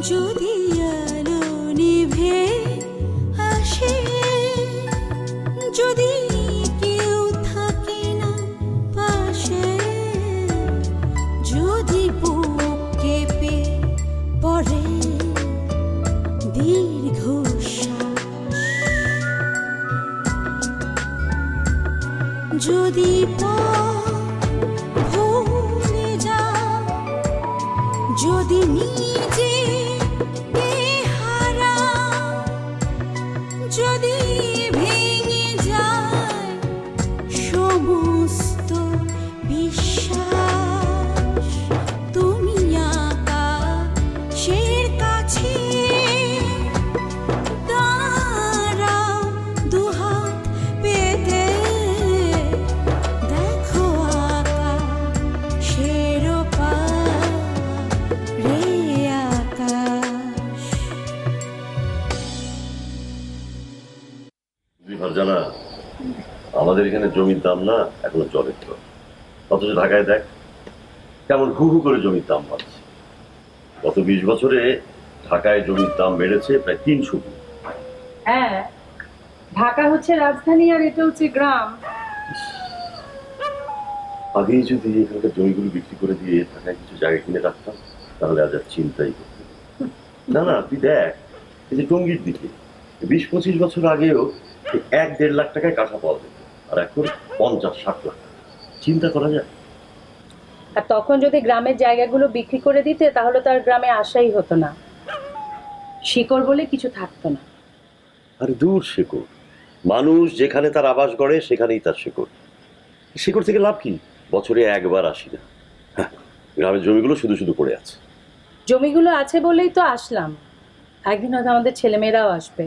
যদি আলো নিভে আসে, যদি কেউ থাকে না পাশে, যদি বুক কেঁপে পড়ে দীর্ঘশ্বাস, যদি ভুলে যাও, যদি নিজে হারাও, যদি ভেঙে যায় সমস্ত বিশ্বাস, তুমি আকাশের কাছে দাঁড়াও দুহাত পেতে, দেখো আকাশের পারে আকাশ। জানা আমাদের এখানে জমির দাম না এখনো চলে, অথচ ঢাকায় দেখ কেমন হু হু করে জমির দাম বাড়ছে। গত 20 বছরে ঢাকায় জমির দাম বেড়েছে প্রায় 300 গুণ। হ্যাঁ, ঢাকা হচ্ছে রাজধানী আর এটা হচ্ছে গ্রাম। আগেই যদি এখানকার জমিগুলো বিক্রি করে দিয়ে ঢাকায় কিছু জায়গা কিনে রাখতাম তাহলে আজ আর চিন্তাই করতাম না। না তুই দেখ, এই যে টঙ্গীর দিকে 20-25 বছর আগেও 1-1.5 লাখ টাকায় কাঠা পাওয়া যেত, আর এখন 50-60 লাখ। চিন্তা করা যায়। আর তখন যদি গ্রামের জায়গাগুলো বিক্রি করে দিতে তাহলে তো আর গ্রামে আসাই হতো না, শিকড় বলে কিছু থাকতো না। আরে দূর শিকড়, মানুষ যেখানে তার আবাস গড়ে সেখানেই তার শিকড়। শিকড় থেকে লাভ কি? বছরে একবার আসি না, গ্রামের জমিগুলো শুধু শুধু পড়ে আছে। জমিগুলো আছে বলেই তো আসলাম, একদিন হয়তো আমাদের ছেলেমেয়েরাও আসবে।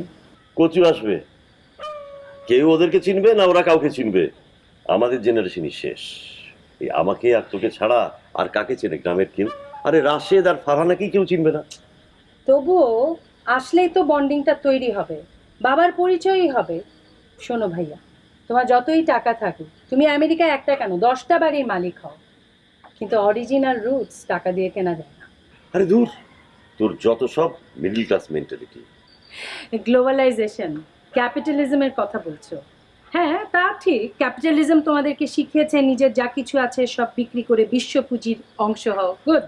কচু আসবে, কেউ ওদেরকে চিনবে না ওরা কাউকে চিনবে। আমাদের জেনারেশনই শেষ। এই আমাকে আর তোকে ছাড়া আর কাকে চেনে গ্রামের কেউ? আরে রাশেদ আর ফারহানাকেই কেউ চিনবে না। তবুও আসলেই তো বন্ডিংটা তৈরি হবে, বাবার পরিচয়ই হবে। শোনো ভাইয়া, তোমার যতই টাকা থাকুক, তুমি আমেরিকায় একটা কেন 10টা বাড়ির মালিক হও, কিন্তু অরিজিনাল রুটস টাকা দিয়ে কেনা যায় না। আরে দূর, তোর যত সব মিডল ক্লাস মেন্টালিটি। গ্লোবালাইজেশন, ক্যাপিটালিজমের কথা বলছো? হ্যাঁ তা ঠিক, ক্যাপিটালিজম তোমাদেরকে শিখিয়েছে নিজের যা কিছু আছে সব বিক্রি করে বিশ্ব পুঁজির অংশ হও। গুড।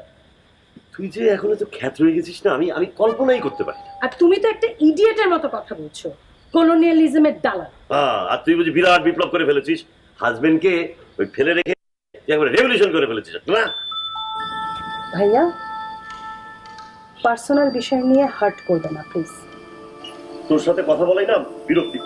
তুই যে এখনো তো খ্যাত রয়ে গেছিস না, আমি কল্পনাই করতে পারি না। আর তুমি তো একটা ইডিয়েটের মতো কথা বলছো, কলোনিয়ালিজমের দালাল। আর তুই বুঝি বিরাট বিপ্লব করে ফেলেছিস, হাজবেন্ডকে ওই ফেলে রেখে একবারে রেভলিউশন করে ফেলেছিস না? ভাইয়া, পার্সোনাল বিষয় নিয়ে হার্ট করবে না প্লিজ। তোর সাথে কথা বলাই না বিরক্তি।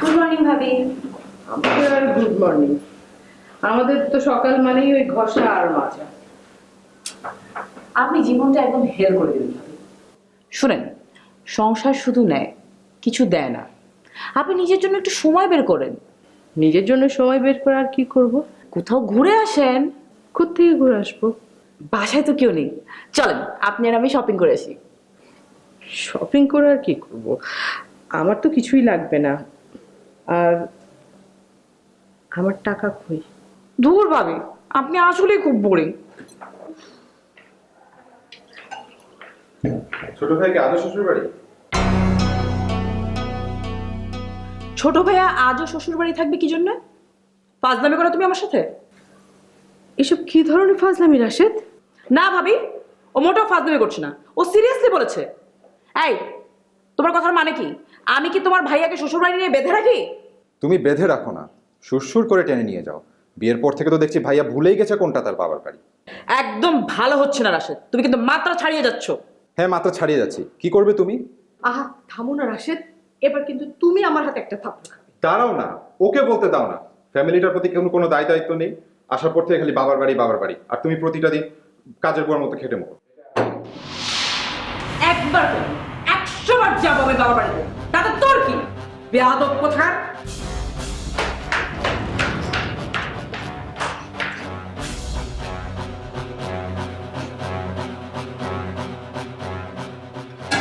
গুড মর্নিং ভাবি। আমাদের আর গুড মর্নিং, আমাদের তো সকাল মানেই ওই ঘষা আর মাজা। আপনি জীবনটা একদম হেল করে দিলেন। শুনেন, সংসার শুধু নেয়, কিছু দেয় না। আপনি নিজের জন্য একটু সময় বের করেন। নিজের জন্য সময় বের করে আর কি করব? কোথাও ঘুরে আসেন। কোত্থেকে ঘুরে আসবো? বাসায় তো কেউ নেই, চলেন আপনি আর আমি শপিং করে আসি। শপিং করে আর কি করব? আমার তো কিছুই লাগবে না। আর আমার টাকা কই? দূর ভাবি, আপনি আসলেই খুব বোরিং। ছোট ভাইকে আদৌ শ্বশুর বাড়ি? ছোট ভাইয়া আজও শ্বশুর বাড়ি থাকবে কি জন্য? ফাজলামি করো তুমি আমার সাথে? এসব কি ধরনের ফাজলামি রাশেদ? না ভাবি, ও মোটেও ফাজলামি করছে না, ও সিরিয়াসলি বলেছে। এই, তোমার কথার মানে কি? আমি কি তোমার ভাইয়াকে শ্বশুর বাড়ি নিয়ে বেঁধে রাখি? তুমি বেঁধে রাখো না, সুরসুর করে টেনে নিয়ে যাও। বিয়ের পর থেকে তো দেখছি ভাইয়া ভুলেই গেছে কোনটা তার বাবার বাড়ি। একদম ভালো হচ্ছে না রাশেদ, তুমি কিন্তু মাত্রা ছাড়িয়ে যাচ্ছ। হ্যাঁ, মাত্রা ছাড়িয়ে যাচ্ছি। কি করবে তুমি? আহা থামো না রাশেদ, এবার কিন্তু তুমি আমার হাতে একটা থাপ্পড় খাবে। দাঁড়াও না, ওকে বলতে দাও না। ফ্যামিলিটার প্রতি কোনো দায়িত্ব নেই। আসার পর থেকে খালি বাবার বাড়ি বাবার বাড়ি, আর তুমি প্রতিটা দিন কাজের বুয়ার মতো খেটে মতো। একবার কেন, 100 বার যাবো আমি বাবার বাড়িতে, তাতে তোর কি? বেয়াদব কোথাকার।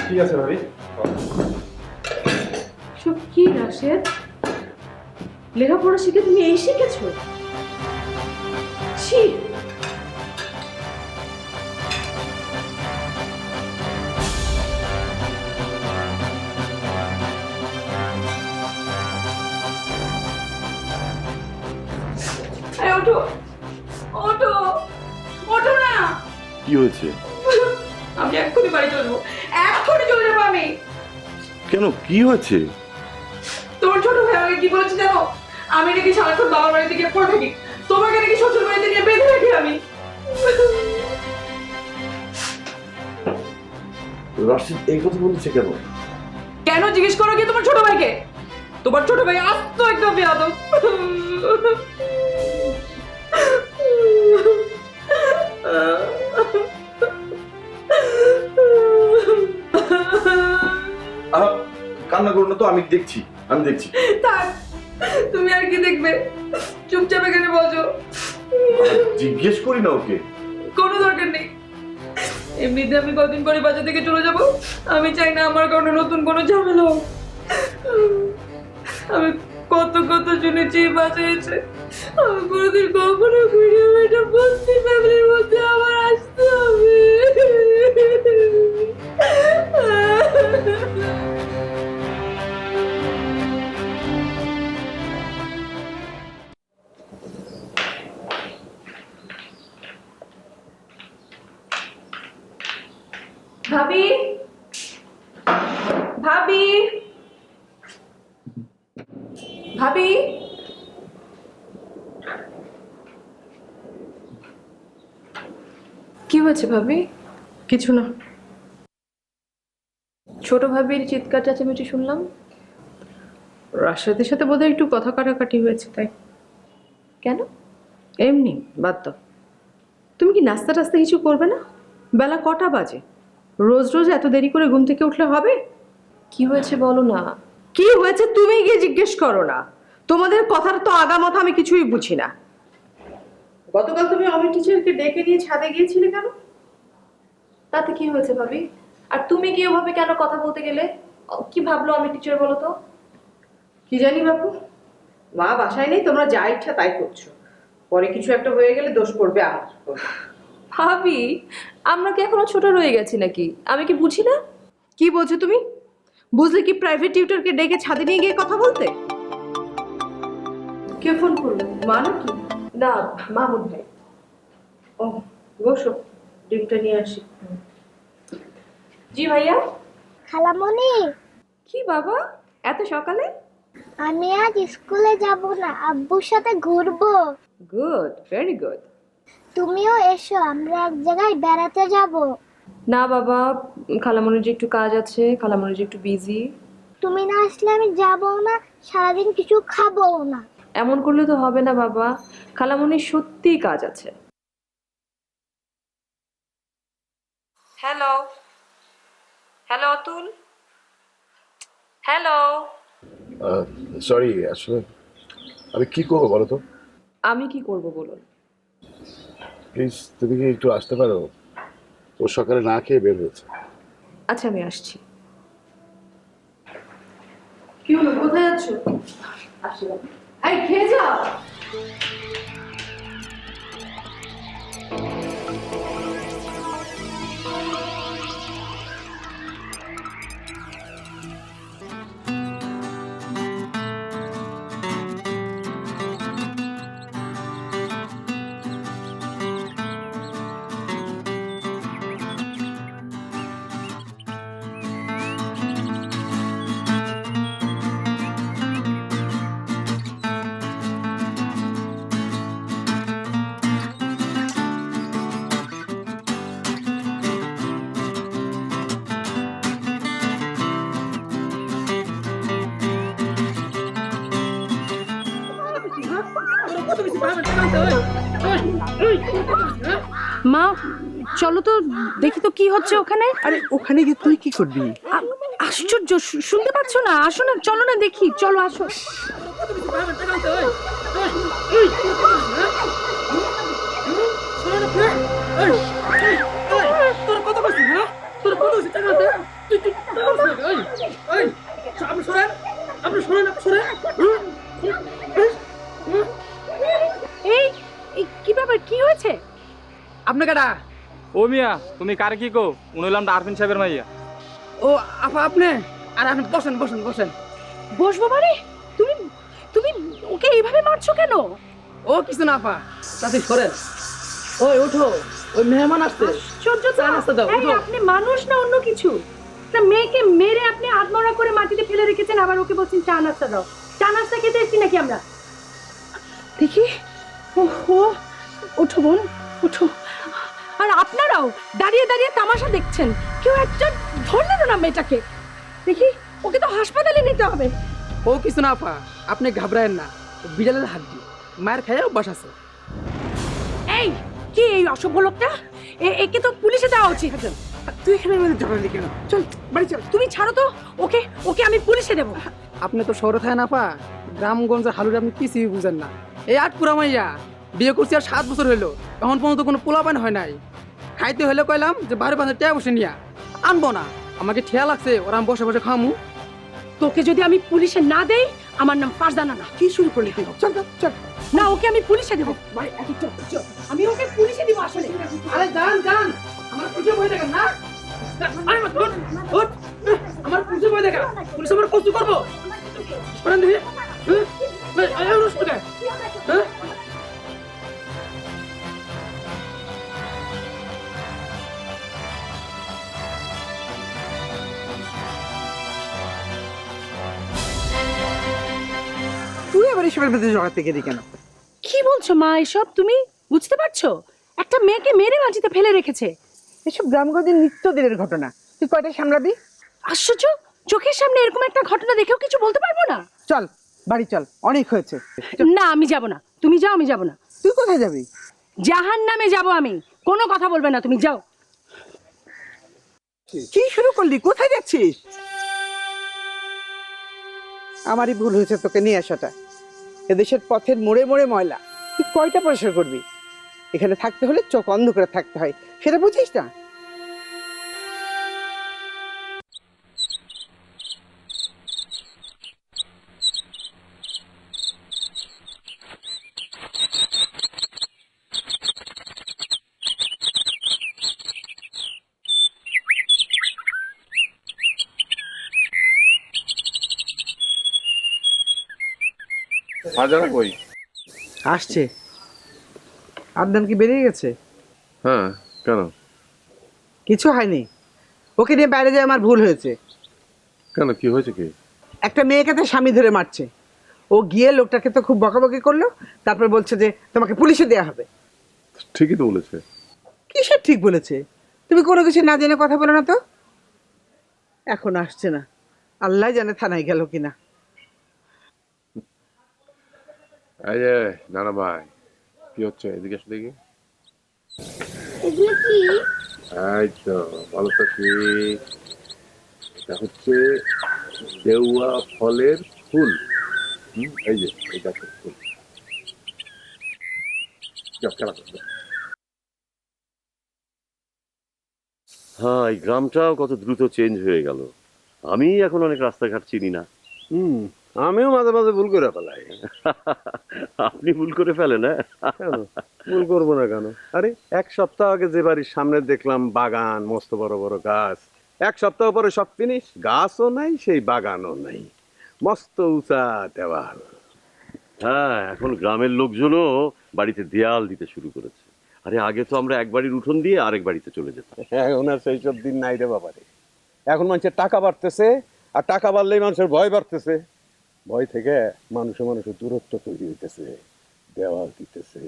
ঠিক আছে ভাবি। সব কি রাশেদ? লেখাপড়া শিখে তুমি এই শিখেছো? ছি! এই ওঠো, ওঠো, ওঠো না। কি হয়েছে? আমি এক্ষুনি বাড়ি চলে যাবো, এক্ষুনি চলে যাবো আমি। কেন, কি হয়েছে? তোমার ছোট ভাই আমাকে কি বলেছে জানো? আমি নাকি সারাক্ষণ বাবার বাড়িতে গিয়ে পড়ে থাকি, তোমাকে নাকি শ্বশুর বাড়িতে নিয়ে বেঁধে রাখি আমি। রাশিদ এই কথা বলছে কেন? কেন জিজ্ঞেস করো কি তোমার ছোট ভাইকে? তোমার ছোট ভাই আস্ত একটা বেয়াদব। কান্না করো না তো, আমি দেখছি। থাক, তুমি আর কি দেখবে? চুপচাপ এখানে বসো। জিজ্ঞেস করি না ওকে। কোনো দরকার নেই, এমনিতে আমি কদিন পরে বাসা থেকে চলে যাব। আমি চাই না আমার কারণে নতুন কোনো ঝামেলা হোক। আমি কত কত শুনেছি বাসায় এসে, আমি কোনোদিন কখনো ভিডিও এটা বলছি ফ্যামিলির মধ্যে আমার আসতে হবে। ভাবি, ভাবি, ভাবি, কি হয়েছে ভাবি? কিছু না। ছোট ভাবির চিৎকার চেঁচামেচি শুনলাম। রাশেদের সাথে বোধহয় একটু কথা কাটাকাটি হয়েছে তাই। কেন? এমনি, বাদ দাও। তুমি কি নাস্তা টাস্তা কিছু করবে না? বেলা কটা বাজে? রোজ রোজ এত দেরি করে ঘুম থেকে উঠলে হবে? কি হয়েছে বলো না। কি হয়েছে তুমি গিয়ে জিজ্ঞেস করো না। তোমাদের কথার তো আগামাথা আমি কিছুই বুঝি না। গতকাল তুমি অমিত টিচারকে ডেকে নিয়ে ছাদে গিয়েছিলে কেন? তাতে কি হয়েছে ভাবি? আর তুমি কি ওভাবে কেন কথা বলতে গেলে? কি ভাবলো আমি টিচার বলো তো? কি জানি বাপু, মা বাসায় নেই, তোমরা যা ইচ্ছা তাই করছো। পরে কিছু একটা হয়ে গেলে দোষ পড়বে আমার। ভাবি, আমরা কি এখনো ছোট রয়ে গেছি নাকি? আমি কি বুঝি না? কি বোঝো তুমি? বুঝলে কি প্রাইভেট টিউটরকে ডেকে ছাদে নিয়ে গিয়ে কথা বলতে? কে ফোন করলো, মা নাকি? না, মামুন ভাই। ও, বসো, ডিমটা নিয়ে আসি। জি ভাইয়া। খালামণি, কি বাবা, এত সকালে? আমি আজ স্কুলে যাব না, আব্বুর সাথে ঘুরবো। Good, very good. তুমিও এসো, আমরা এক জায়গায় বেড়াতে যাব। না বাবা, খালামণির যে একটু কাজ আছে, খালামণির যে একটু বিজি। তুমি না আসলে আমি যাব না, সারাদিন কিছু খাবো না। এমন করলে তো হবে না বাবা, খালামণির সত্যিই কাজ আছে। Hello, hello Atul, hello. Sorry, আসলে আমি কি করবো বলো তো? আমি কি করব বলুন? প্লিজ তুমি কি একটু আসতে পারো? ও সকালে না খেয়ে বের হয়েছে। আচ্ছা আমি আসছি। কি হলো, কোথায় যাচ্ছ? আসছি বাবা। এই খেয়ে যাও। মা চলো তো দেখি তো কি হচ্ছে ওখানে। আরে ওখানে গিয়ে তুই কি করবি? আশ্চর্য, শুনতে পাচ্ছ না? আসো না, চলো না দেখি, চলো আসো। এই কি ব্যাপার, কি হয়েছে? আপনি কাটা? ও মিয়া, তুমি কারে কি কো? উনি হলাম আরফিন সাহেবের মাইয়া। ও আপা আপনি? আর আপনি বসেন বসেন বসেন। বসবো মানে? তুমি তুমি ওকে এইভাবে মারছো কেন? ও কিছু না আপা, তাতে সরেন। ওই ওঠো, ওই মেহমান আসছে। আশ্চর্য তো। চা নাস্তা দাও, এই, উঠো। আপনি মানুষ না অন্য কিছু? তা মেয়েকে মেরে আপনি আত্মহত্যা করে মাটিতে ফেলে রেখেছেন, আবার ওকে বলছেন চা নাস্তা দাও। চা নাস্তা খেতে এসেছি নাকি আমরা? দেখি, ওহো, ওঠো বোন, ওঠো। আর আপনারাও দাঁড়িয়ে দাঁড়িয়ে তামাশা দেখছেন, কেউ একটা ধরলেন না মেয়েটাকে। দেখি, ওকে তো হাসপাতালে নিতে হবে। ও কিছু না আপা, আপনি ঘাবড়ায়েন না। ও বিড়ালের হাড্ডি, মায়ের খাইয়া অভ্যাস আছে। এই কি এই অসভ্য লোকটা? একে তো পুলিশে দেওয়া উচিত। তুই এখানে আমাদের ঝগড়া কেন? চল বাড়ি চল। তুমি ছাড়ো তো ওকে, ওকে আমি পুলিশে দেবো। আপনি তো শহরে থাকেন আপা, গ্রামগঞ্জের হালুরে আপনি কিছুই বুঝেন না। এই আটপুরা মাইয়া বিয়ে করছি আর 7 বছর হইলো, এখন পর্যন্ত কোনো পোলাপান হয় নাই। খাইতে হলে কইলাম যে বাড়ি বাঁধে টেয়া বসে নিয়া আনবো না, আমাকে ঠেয়া লাগছে ওরা আমি বসে বসে খামু। তোকে যদি আমি পুলিশে না দেই, আমার নাম ফারজানা না। কি শুরু করলি তুই? চল চল চল। না, ওকে আমি পুলিশে দেবো। আমি ওকে পুলিশে দিব আসলে। আরে যান যান, আমার পুজো বই দেখেন না। আরে মা উঠ উঠ, আমার পুজো বই দেখা, পুলিশ আমার কষ্ট করবো। শোনেন দেখি, আরে রোজ কোথায়? হ্যাঁ তুই আবার এসবের মধ্যে জড়াতে গেলি কেন? কি বলছো মা এসব? তুমি বুঝতে পারছো? একটা মেয়েকে মেরে মাটিতে ফেলে রেখেছে। এসব গ্রামগঞ্জের নিত্যদিনের ঘটনা, তুই কয়টা সামলাবি? আশ্চর্য, চোখের সামনে এরকম একটা ঘটনা দেখেও কিছু বলতে পারবো না। চল বাড়ি চল, অনেক হয়েছে। না, আমি যাব না। তুমি যাও, আমি যাব না। তুই কোথায় যাবি? জাহান্নামে যাব আমি। কোনো কথা বলবে না, তুমি যাও। কি শুরু করলি? কোথায় যাচ্ছিস? আমারই ভুল হয়েছে তোকে নিয়ে আসাটা। এদেশের পথের মোড়ে মোড়ে ময়লা, তুই কয়টা পরিষ্কার করবি? এখানে থাকতে হলে চোখ অন্ধ করে থাকতে হয়, সেটা বুঝিস না? ফারজানা কই? আসছে। আদনান কি বেরিয়ে গেছে? হ্যাঁ, কেন? কিছু হয়নি, ওকে নিয়ে বাইরে যায় আমার ভুল হয়েছে। কেন, কি হয়েছে? কি? একটা মেয়েকে তো স্বামী ধরে মারছে, ও গিয়ে লোকটাকে তো খুব বকাবকি করলো, তারপর বলছে যে তোমাকে পুলিশে দেয়া হবে। ঠিকই তো বলেছে। কিসের ঠিক বলেছে? তুমি কোনো কিছু না জেনে কথা বলো না তো। এখন আসছে না, আল্লাহ জানে থানায় গেল কিনা। এই যে নানা ভাই, কি হচ্ছে? এদিকে এসে দেখি। এগুলো কি? এই তো ভালো থাকি। এটা হচ্ছে দেওয়া ফলের ফুল। এই যে এই গাছের ফুল। যাও, খেলা করো। হ্যাঁ, এই গ্রামটাও কত দ্রুত চেঞ্জ হয়ে গেল। আমি এখন অনেক রাস্তাঘাট চিনি না। আমিও মাঝে মাঝে ভুল করে ফেলাই। আপনি ভুল করে ফেলেন? কেন ভুল করবো না কেন? আরে এক সপ্তাহ আগে যে বাড়ির সামনে দেখলাম বাগান, মস্ত বড় বড় গাছ, এক সপ্তাহ পরে সব ফিনিশ, গাছও নাই, সেই বাগানও নাই, মস্ত উঁচা দেওয়াল। হ্যাঁ, এখন গ্রামের লোকজনও বাড়িতে দেয়াল দিতে শুরু করেছে। আরে আগে তো আমরা এক বাড়ির উঠোন দিয়ে আরেক বাড়িতে চলে যেতাম। এখন আর সেই সব দিন নাই রে বাবারে। এখন মানুষের টাকা বাড়তেছে, আর টাকা বাড়লেই মানুষের ভয় বাড়তেছে। ভয় থেকে মানুষের দূরত্ব তৈরি হইতেছে, দেওয়াল দিতেছে।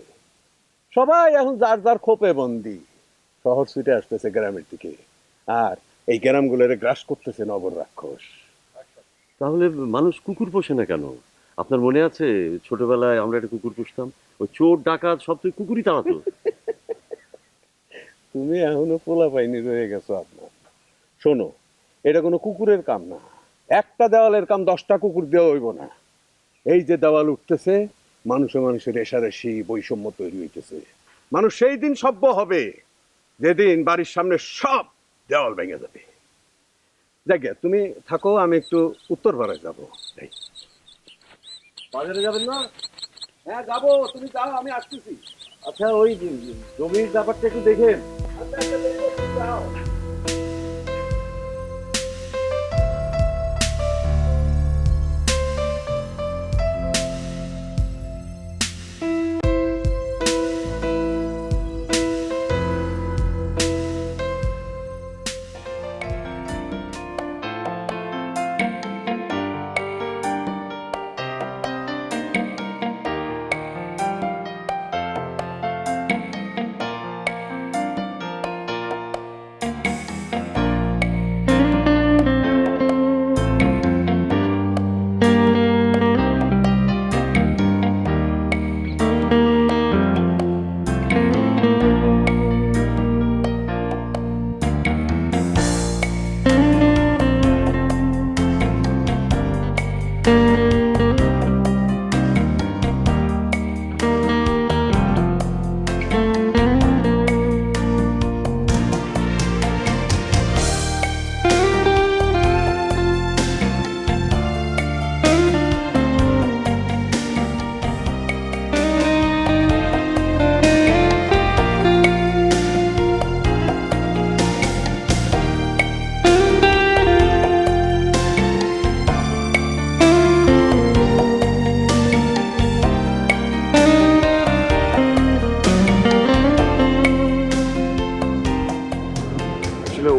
সবাই এখন যার যার খোপে বন্দি, শহর ছুটে আসতেছে গ্রামের দিকে, আর এই গ্রামগুলোর গ্রাস করতেছে নগর রাক্ষস। তাহলে মানুষ কুকুর পোষে না কেন? আপনার মনে আছে ছোটবেলায় আমরা একটা কুকুর পুষতাম? ওই চোর ডাকাত সব তো কুকুরই তাড়াতো। তুমি এখনো পোলা পাইনি রয়ে গেছো আপনার। শোনো, এটা কোনো কুকুরের কাম না। একটা দেওয়ালের কাম 10টা কুকুর দেওয়া হইব না। এই যে দেওয়াল উঠতেছে, মানুষের রেশারেশি, বৈষম্য তৈরি হইতেছে। মানুষ সেই দিন সভ্য হবে যেদিন বাড়ির সামনে সব দেওয়াল ভেঙে যাবে। দেখে তুমি থাকো, আমি একটু উত্তর পাড়ায় যাবো। বাজারে যাবেন না? হ্যাঁ যাবো, তুমি যাও, আমি আসতেছি। আচ্ছা, ওই জমির ব্যাপারটা একটু দেখেন। যাও।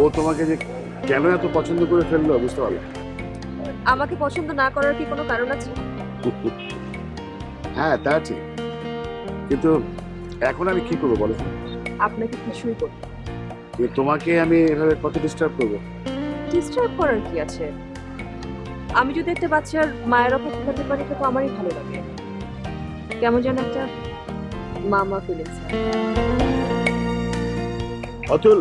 ও তোমাকে যে কেন এত পছন্দ করে ফেললো বুঝতে পারলো? আমাকে পছন্দ না করার কি কোনো কারণ আছে? হ্যাঁ তা ঠিক, কিন্তু এখন আমি কি করবো বলো? আপনাকে কিছুই করতে তোমাকে আমি এভাবে কত ডিস্টার্ব করবো? ডিস্টার্ব করার কি আছে? আমি যদি একটা বাচ্চার মায়ের অপেক্ষা করতে পারি, এটা তো আমারই ভালো লাগে। কেমন যেন একটা মামা ফিলিংস। অতুল,